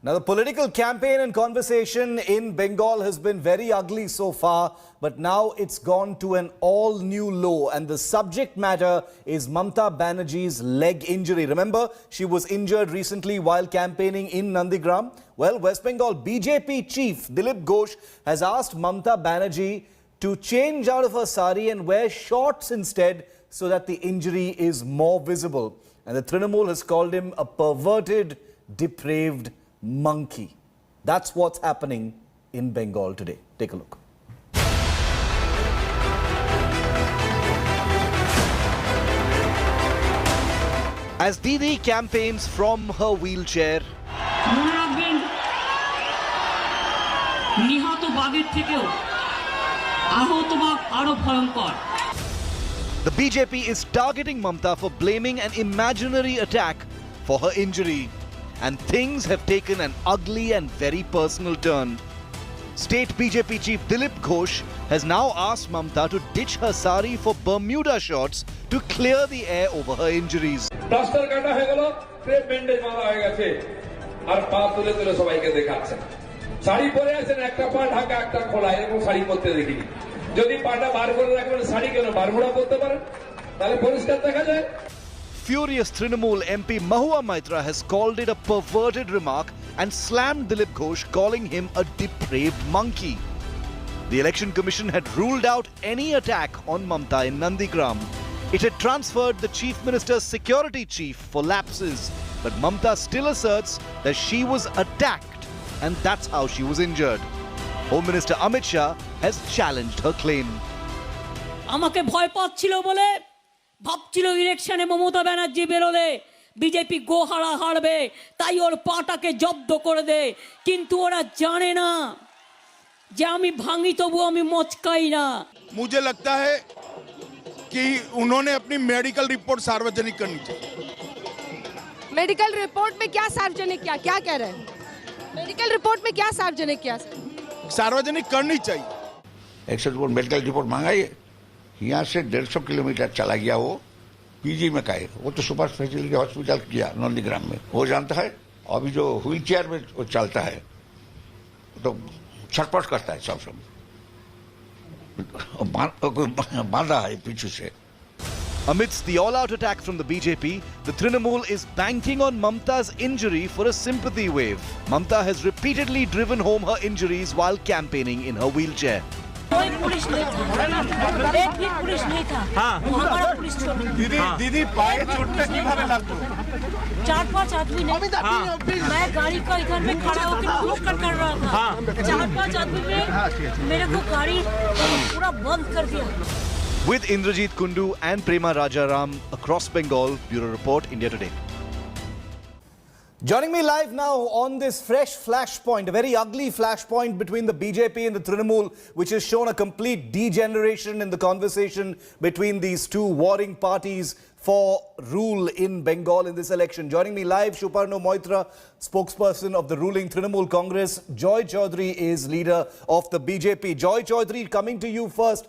Now, the political campaign and conversation in Bengal has been very ugly so far, but now it's gone to an all-new low. And the subject matter is Mamata Banerjee's leg injury. Remember, she was injured recently while campaigning in Nandigram. Well, West Bengal BJP chief Dilip Ghosh has asked Mamata Banerjee to change out of her saree and wear shorts instead so that the injury is more visible. And the Trinamool has called him a perverted, depraved monkey. That's what's happening in Bengal today. Take a look. As Didi campaigns from her wheelchair, the BJP is targeting Mamata for blaming an imaginary attack for her injury. And things have taken an ugly and very personal turn. State BJP chief Dilip Ghosh has now asked Mamata to ditch her saree for Bermuda shorts to clear the air over her injuries. Plaster kata hoye gelo, pre bandage mara hoye geche, ar pa tule tule sabai ke dekhaচ্ছেন. Sari pore aছেন একটা পা ঢাকা একটা খোলা এরকম শাড়ি পরতে দেখিনি. যদি পাটা বার করে রাখবেন শাড়ি কেন বারমুড়া পরতে পারেন? তাহলে পরিষ্কার দেখা যায়. Furious Trinamool MP Mahua Maitra has called it a perverted remark and slammed Dilip Ghosh, calling him a depraved monkey. The Election Commission had ruled out any attack on Mamata in Nandigram. It had transferred the Chief Minister's security chief for lapses, but Mamata still asserts that she was attacked and that's how she was injured. Home Minister Amit Shah has challenged her claim. আমাকে ভয় পাচ্ছিল বলে ভাবছিল ইলেকশনে মমতা ব্যানার্জি বেরোলে BJP গোহারা হারবে, তাই ওর পাটাকে জব্দ করে দে। কিন্তু ওরা জানে না যে আমি ভাঙি তবু আমি মচকাই না। मुझे लगता है कि उन्होंने अपनी मेडिकल रिपोर्ट सार्वजनिक करनी चाहिए। मेडिकल रिपोर्ट में क्या सार्वजनिक किया, क्या कह रहे हैं? मेडिकल रिपोर्ट में क्या सार्वजनिक किया? सार्वजनिक करनी चाहिए। एक्शन रिपोर्ट मेडिकल रिपोर्ट मंगाइए। यहाँ से 150 किलोमीटर चला गया वो पीजी में काहे, वो तो सुपर स्पेशलिटी हॉस्पिटल किया नंदीग्राम में, वो जानता है। अभी जो व्हील चेयर में वो चलता है तो छटपट करता है सब समय, बांधा है पीछे से। Amidst the all-out attack from the BJP, the Trinamool is banking on Mamata's injury for a sympathy wave. Mamata has repeatedly driven home her injuries while campaigning in her wheelchair. कोई पुलिस नहीं था, एक भी police नहीं था। हमारा police दीदी पाए चोट पे किभाবে লাগতো? 4-5 आदमी ने, मैं गाड़ी का इधर में खड़ा होकर पुश कर रहा था। 4-5 आदमी ने मेरे को गाड़ी पूरा बंद कर दिया। With Indrajit Kundu and Prema Rajaram across Bengal, Bureau Report, India Today. Joining me live now on this fresh flashpoint, a very ugly flashpoint between the BJP and the Trinamool, which has shown a complete degeneration in the conversation between these two warring parties for rule in Bengal in this election. Joining me live, Shuparno Moitra, spokesperson of the ruling Trinamool Congress. Joy Chaudhary is leader of the BJP. Joy Chaudhary, coming to you first.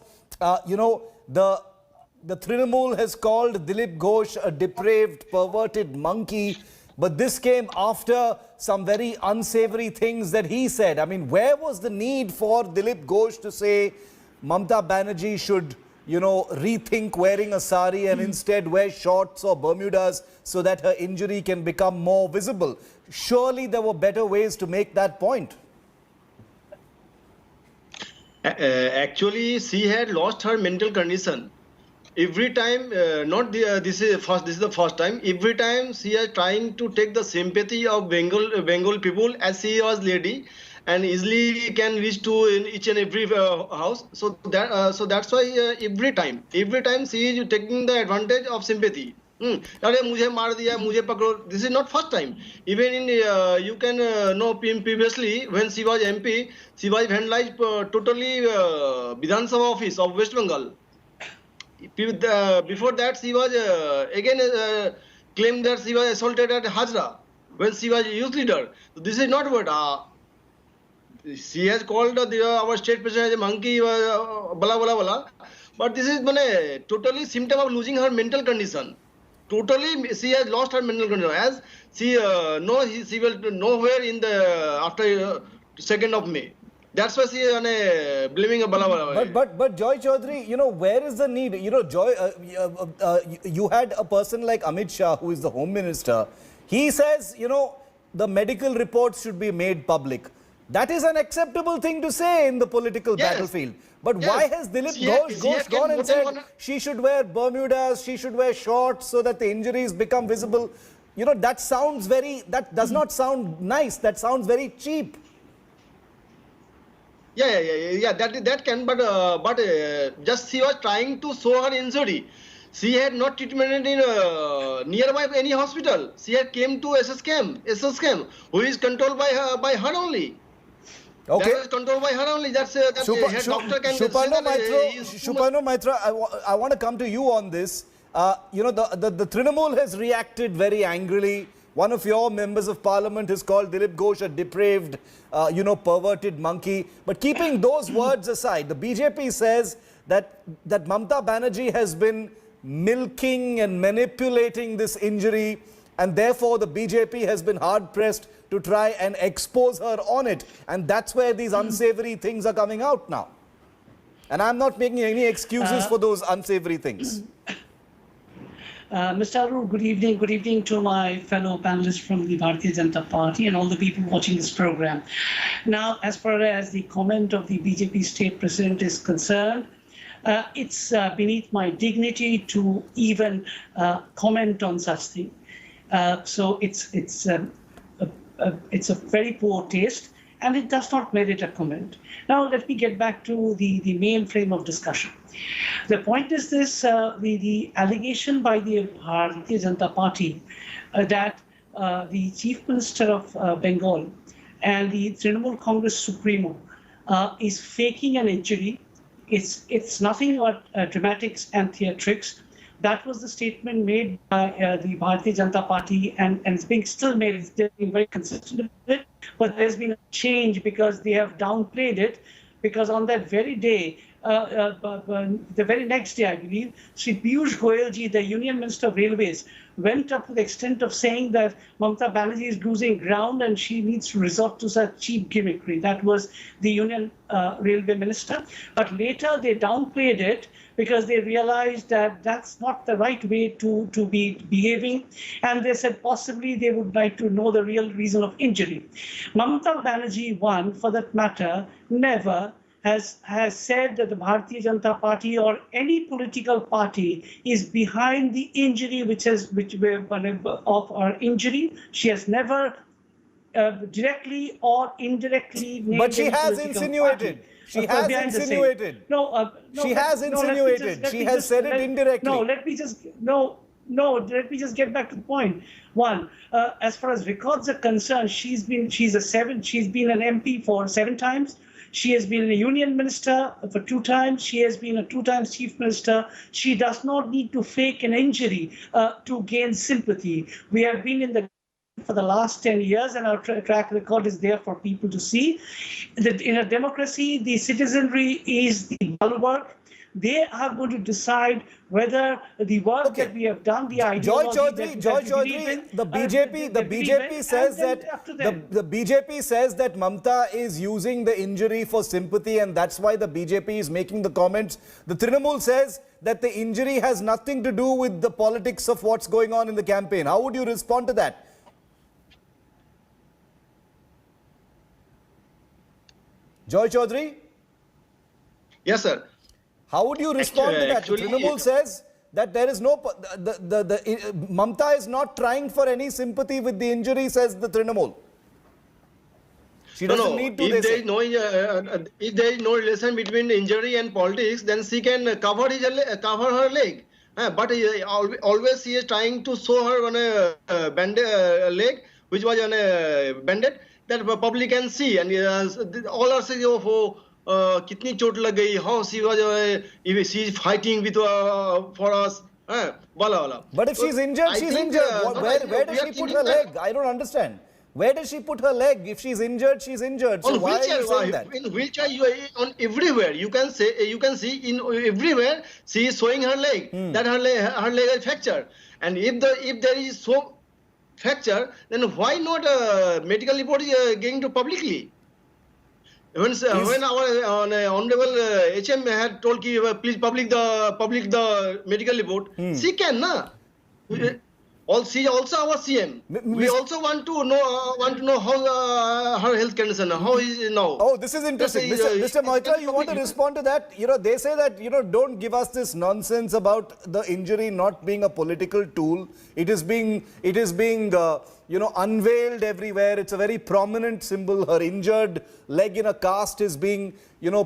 The Trinamool has called Dilip Ghosh a depraved, perverted monkey. But this came after some very unsavory things that he said. I mean, where was the need for Dilip Ghosh to say Mamata Banerjee should, rethink wearing a saree and instead wear shorts or Bermudas so that her injury can become more visible? Surely there were better ways to make that point. Actually, she had lost her mental condition. Every time, this is the first time. Every time she is trying to take the sympathy of Bengal people, as she was lady, and easily can reach to each and every house. So that's why every time she is taking the advantage of sympathy. मुझे मार दिया, मुझे पकड़ो. This is not first time. Even in you can know previously when she was MP, she was vandalized totally Vidhan Sabha office of West Bengal. Before that, she was again claimed that she was assaulted at Hajra when she was youth leader. So this is not what she has called our state president as a monkey, blah blah blah. But this is totally symptom of losing her mental condition. totally she has lost her mental control. As she she will nowhere in the after 2nd of May. That's why she is blaming a Bala. But Joy Chaudhary, you know, where is the need? You know, Joy, you had a person like Amit Shah, who is the Home Minister. He says, you know, the medical reports should be made public. That is an acceptable thing to say in the political battlefield. But why has Dilip Ghosh gone and said she should wear Bermudas, she should wear shorts so that the injuries become visible? You know, that sounds very, that does not sound nice. That sounds very cheap. Yeah. That can, but just she was trying to show her injury. She had not treatment in nearby any hospital. She had came to SSKM, who is controlled by her only. Okay. That is controlled by her only. That's her doctor can Shuparno Maitra, I want to come to you on this. You know, the Trinamool has reacted very angrily. One of your members of parliament has called Dilip Ghosh a depraved, you know, perverted monkey. But keeping those words aside, the BJP says that Mamata Banerjee has been milking and manipulating this injury, and therefore the BJP has been hard-pressed to try and expose her on it. And that's where these unsavory things are coming out now. And I'm not making any excuses for those unsavory things. Mr. Arur, good evening. Good evening to my fellow panelists from the Bharatiya Janata Party and all the people watching this program. Now, as far as the comment of the BJP state president is concerned, it's beneath my dignity to even comment on such thing. So it's a very poor taste, and it does not merit a comment. Now, let me get back to the main frame of discussion. The point is this, the allegation by the Bharatiya Janata Party that the Chief Minister of Bengal and the Trinamool Congress Supremo is faking an injury. It's nothing but dramatics and theatrics. That was the statement made by the Bharatiya Janata Party, and it's being still made. It's being very consistent with it, but there's been a change because they have downplayed it, because on that very day, the very next day, I believe, Sri Piyush Goyalji, the Union Minister of Railways, went up to the extent of saying that Mamata Banerjee is losing ground and she needs to resort to such cheap gimmickry. That was the Union Railway Minister. But later they downplayed it because they realized that that's not the right way to be behaving. And they said possibly they would like to know the real reason of injury. Mamata Banerjee, one, for that matter, never has said that the Bharatiya Janata Party or any political party is behind the injury of our injury. She has never directly or indirectly named. But she has insinuated. She has insinuated. She has insinuated. She has said it indirectly. Let me just get back to the point. One, as far as records are concerned, she's been an MP for 7 times. She has been a union minister for 2 times. She has been a 2 times chief minister. She does not need to fake an injury to gain sympathy. We have been in the for the last 10 years, and our track record is there for people to see. That in a democracy, the citizenry is the bulwark. They are going to decide whether the work that we have done, the ideology Joy Chaudhary, the BJP says that Mamata is using the injury for sympathy, and that's why the BJP is making the comments. The Trinamool says that the injury has nothing to do with the politics of what's going on in the campaign. How would you respond to that? Joy Chaudhary? Yes, sir. How would you respond to that? The Trinamool says that there is no... Mamata is not trying for any sympathy with the injury, says the Trinamool. She doesn't need to... If there is no relation between injury and politics, then she can cover her leg. But always she is trying to show her on a leg, which was on a bandit, that the public can see. And all are saying, oh, kitni chot lag gayi, how she was she is fighting with for us. But if she's injured, she's injured. Where does she put her leg? I don't understand. Where does she put her leg? If she's injured, she's injured. So On why wheelchair, are you saying that? in wheelchair, you are on everywhere. You can see in everywhere she is showing her leg that her leg is fractured. And if there is so fracture, then why not medical report getting to publicly? When our honorable HM had told ki please public the medical report, she can na. She also our CM. We also want to know how her health condition, how is now. Oh, this is interesting. Mr. Moitra, you want to respond to that? They say that, don't give us this nonsense about the injury not being a political tool. It is being unveiled everywhere. It's a very prominent symbol. Her injured leg in a cast is being,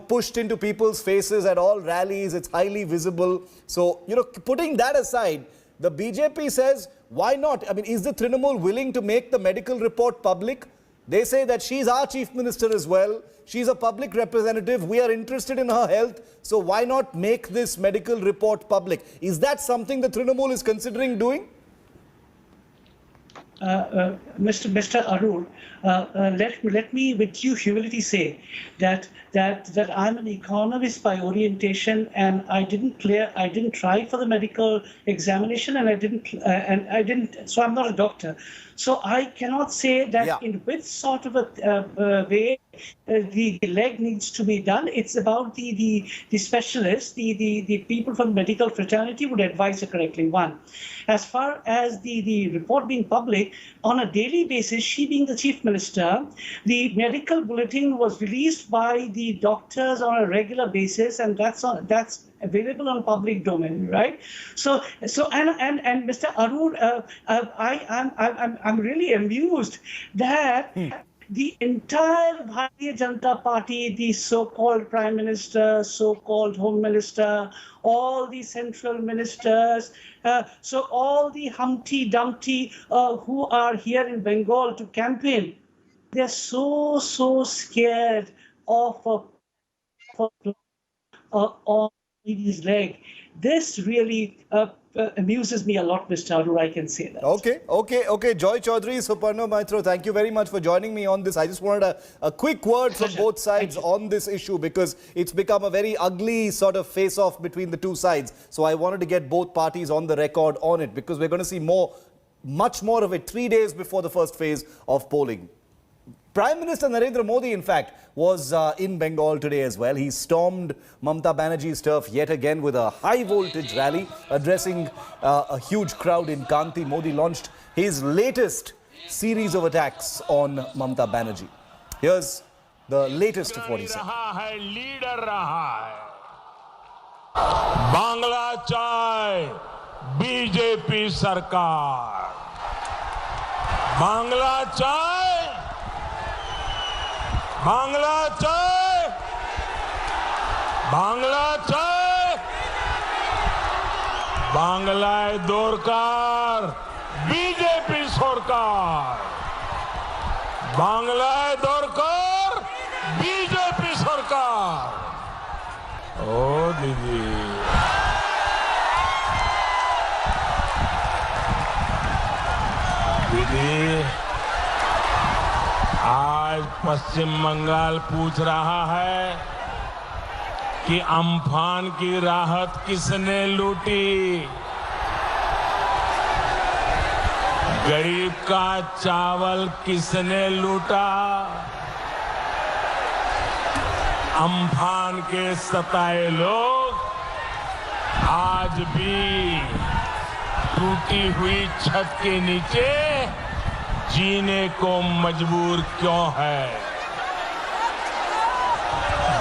pushed into people's faces at all rallies. It's highly visible. So, putting that aside, the BJP says, why not? I mean, is the Trinamool willing to make the medical report public? They say that she's our chief minister as well. She's a public representative. We are interested in her health. So why not make this medical report public? Is that something the Trinamool is considering doing? Mr. Arun, let me with due humility say that I'm an economist by orientation, and I didn't try for the medical examination, and so I'm not a doctor. So I cannot say that in which sort of a way the leg needs to be done. It's about the specialists, the people from the medical fraternity would advise it correctly. One, as far as the report being public, on a daily basis, she being the chief minister, the medical bulletin was released by the doctors on a regular basis, and that's available on public domain, right? So and Mr. Arun, I'm really amused that the entire Bharatiya Janata Party, the so-called Prime Minister, so-called Home Minister, all the central ministers, so all the Humpty Dumpty who are here in Bengal to campaign, they're so scared of Didi's leg. This really amuses me a lot, Mr. Arun, I can say that. Okay. Joy Chaudhary, Suparna Maitro, thank you very much for joining me on this. I just wanted a quick word from both sides on this issue, because it's become a very ugly sort of face-off between the two sides. So I wanted to get both parties on the record on it, because we're going to see much more of it 3 days before the first phase of polling. Prime Minister Narendra Modi, in fact, was in Bengal today as well. He stormed Mamata Banerjee's turf yet again with a high-voltage rally, addressing a huge crowd in Kanti. Modi launched his latest series of attacks on Mamata Banerjee. Here's the latest of what he said. Leader रहा है बांग्ला चाय BJP सरकार बांग्ला चाय बांग्ला चाय बांग्ला चाय बांग्लाय दरकार BJP सरकार बांग्लाय दरकार बीजेपी सरकार ओ दीदी दीदी आज पश्चिम बंगाल पूछ रहा है कि अम्फान की राहत किसने लूटी गरीब का चावल किसने लूटा अम्फान के सताए लोग आज भी टूटी हुई छत के नीचे जीने को मजबूर क्यों है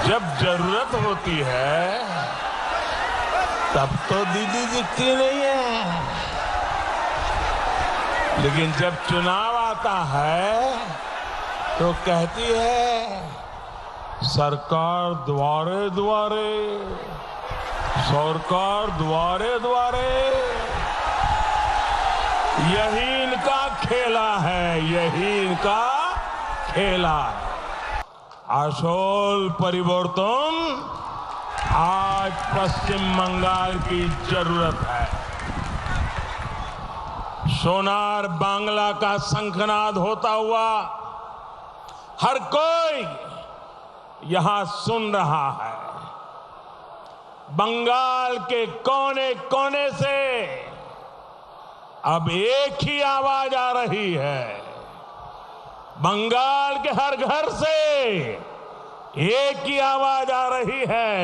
जब जरूरत होती है तब तो दीदी दिखती नहीं है लेकिन जब चुनाव आता है तो कहती है सरकार द्वारे द्वारे सरकार द्वारे द्वारे यही इनका खेला है यही इनका खेला है आशोल परिवर्तन आज पश्चिम बंगाल की जरूरत है सोनार बांग्ला का शंखनाद होता हुआ हर कोई यहां सुन रहा है। बंगाल के कोने कोने से अब एक ही आवाज आ रही है। बंगाल के हर घर से एक ही आवाज आ रही है।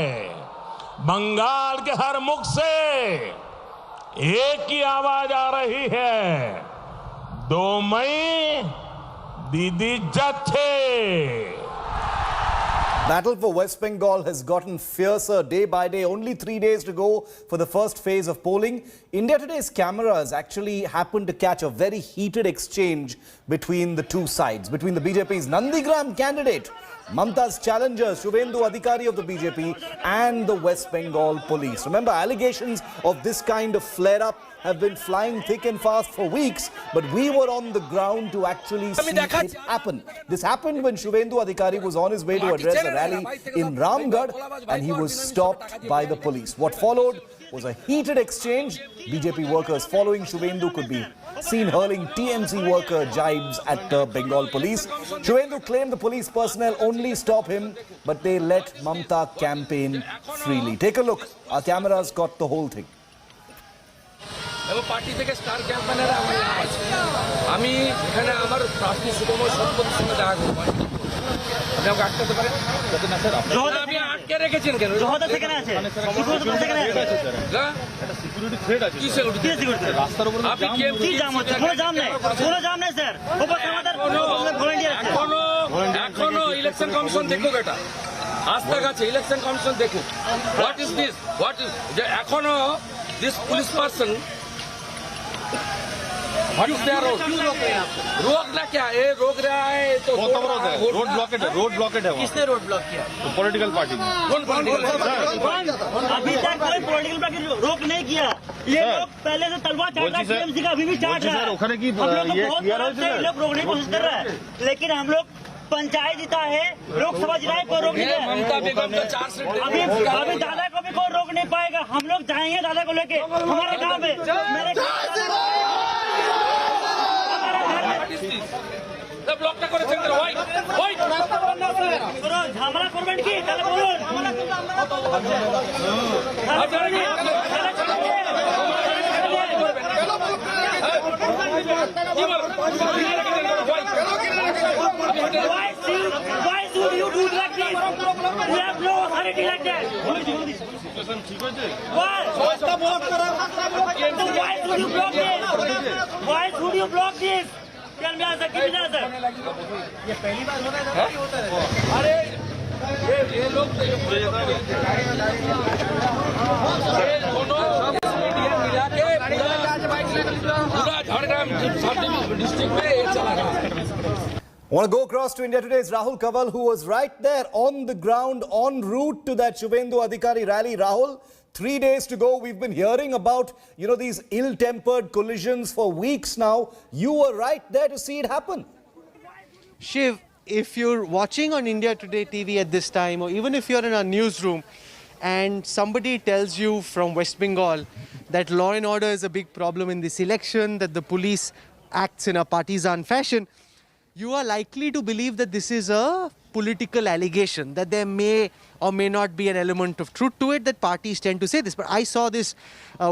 बंगाल के हर मुख से एक ही आवाज आ रही है। 2 मई दीदी जत्थे। Battle for West Bengal has gotten fiercer day by day. Only 3 days to go for the first phase of polling. India Today's cameras actually happened to catch a very heated exchange between the two sides. Between the BJP's Nandigram candidate, Mamata's challenger, Shubhendu Adhikari of the BJP, and the West Bengal police. Remember, allegations of this kind of flare-up have been flying thick and fast for weeks, but we were on the ground to actually see it happen. This happened when Shubhendu Adhikari was on his way to address a rally in Ramgarh, and he was stopped by the police. What followed was a heated exchange. BJP workers following Shubhendu could be seen hurling TMC worker jibes at the Bengal police. Shubhendu claimed the police personnel only stop him, but they let Mamata campaign freely. Take a look. Our cameras got the whole thing. Party থেকে star campaigner আমি এখানে আমার প্রার্থী সুগম সরপতির সঙ্গে দেখা করবো। আপনি আমাকে আটকাতে পারেন? আপনি আটকে রেখেছেন কেন? এখনো ইলেকশন কমিশন দেখুক, এটা আস্থা আছে, ইলেকশন কমিশন দেখুক। What is this? What is এখনো দিস পুলিশ পার্সন रोकना क्या है? रोक रहा है तो रोड ब्लॉकेट है। रोड ब्लॉकेट है। किसने रोड ब्लॉक किया? पॉलिटिकल पार्टी ने। अभी तक कोई पॉलिटिकल पार्टी रोक नहीं किया। ये लोग पहले से तलवार चाट रहा है, टीएमसी का अभी भी चाट रहा है। लोग रोकने की कोशिश कर रहा है, लेकिन हम लोग पंचायत जीता है, लोकसभा जीता है, कोई रोक नहीं है। ममता बेगम का चार्ज अभी दादा को भी कोई रोक नहीं पाएगा। हम लोग जाएंगे दादा को लेके हमारे गाँव में। ব্লকটা করেছেন ওয়াই ওয়াই ঝামেলা করবেন কি? তাহলে বলুন। Why should you do like this? We have no authority like that. Why? So why should you block this? Why should you block this? Tell me answer. Give me the answer. ये पहली बार हो रहा है ना? होता है। अरे ये लोग दोनों मिला के पूरा झारखंड डिस्ट्रिक्ट में ये चला रहा है। I want to go across to India Today's Rahul Kaval, who was right there on the ground, en route to that Shubhendu Adhikari rally. Rahul, 3 days to go. We've been hearing about, these ill-tempered collisions for weeks now. You were right there to see it happen. Shiv, if you're watching on India Today TV at this time, or even if you're in a newsroom and somebody tells you from West Bengal that law and order is a big problem in this election, that the police acts in a partisan fashion, you are likely to believe that this is a political allegation, that there may or may not be an element of truth to it, that parties tend to say this. But I saw this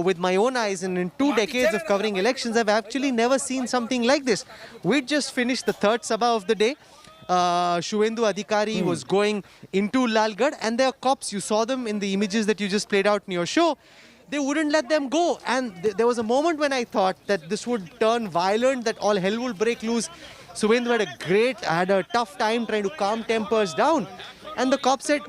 with my own eyes, and in 2 decades of covering elections, I've actually never seen something like this. We just finished the third Sabha of the day. Shubhendu Adhikari was going into Lalgarh, and there are cops. You saw them in the images that you just played out in your show. They wouldn't let them go, and there was a moment when I thought that this would turn violent, that all hell will break loose. Shubhendu had a tough time trying to calm tempers down. And the cop said,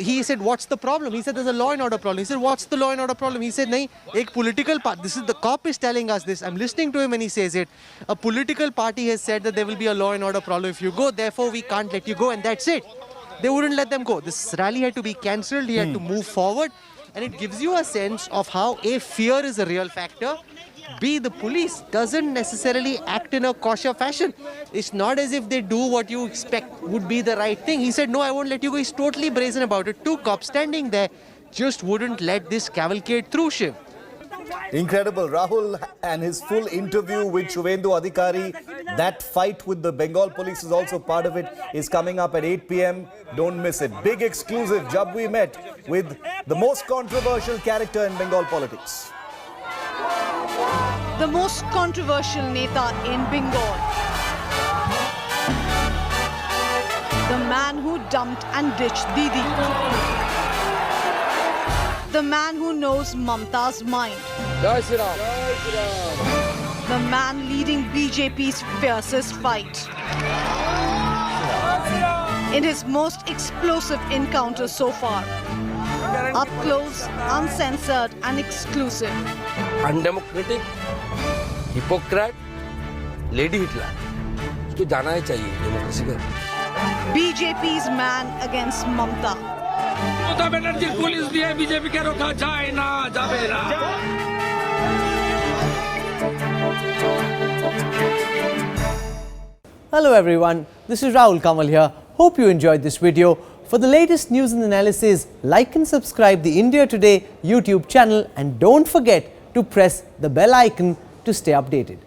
he said, what's the problem? He said, there's a law and order problem. He said, what's the law and order problem? He said, nahi, ek political party, the cop is telling us this. I'm listening to him and he says it. A political party has said that there will be a law and order problem if you go, therefore we can't let you go, and that's it. They wouldn't let them go. This rally had to be cancelled. He had to move forward. And it gives you a sense of how A, fear is a real factor. B, the police doesn't necessarily act in a kosher fashion. It's not as if they do what you expect would be the right thing. He said, no, I won't let you go. He's totally brazen about it. 2 cops standing there just wouldn't let this cavalcade through, Shiv. Incredible. Rahul and his full interview with Shubhendu Adhikari, that fight with the Bengal police is also part of it, is coming up at 8 p.m. Don't miss it. Big exclusive. Jab we met with the most controversial character in Bengal politics. The most controversial neta in Bengal. The man who dumped and ditched Didi. The man who knows Mamata's mind. The man leading BJP's fiercest fight. In his most explosive encounter so far. Up close, uncensored and exclusive. Undemocratic, hypocrite, lady Hitler. उसको जाना ही चाहिए democracy का. BJP's man against Mamata. Mamata Banerjee police दिए BJP के रोका जाए ना जावे ना. Hello everyone, this is Rahul Kamal here. Hope you enjoyed this video. For the latest news and analysis, like and subscribe the India Today YouTube channel and don't forget to press the bell icon to stay updated.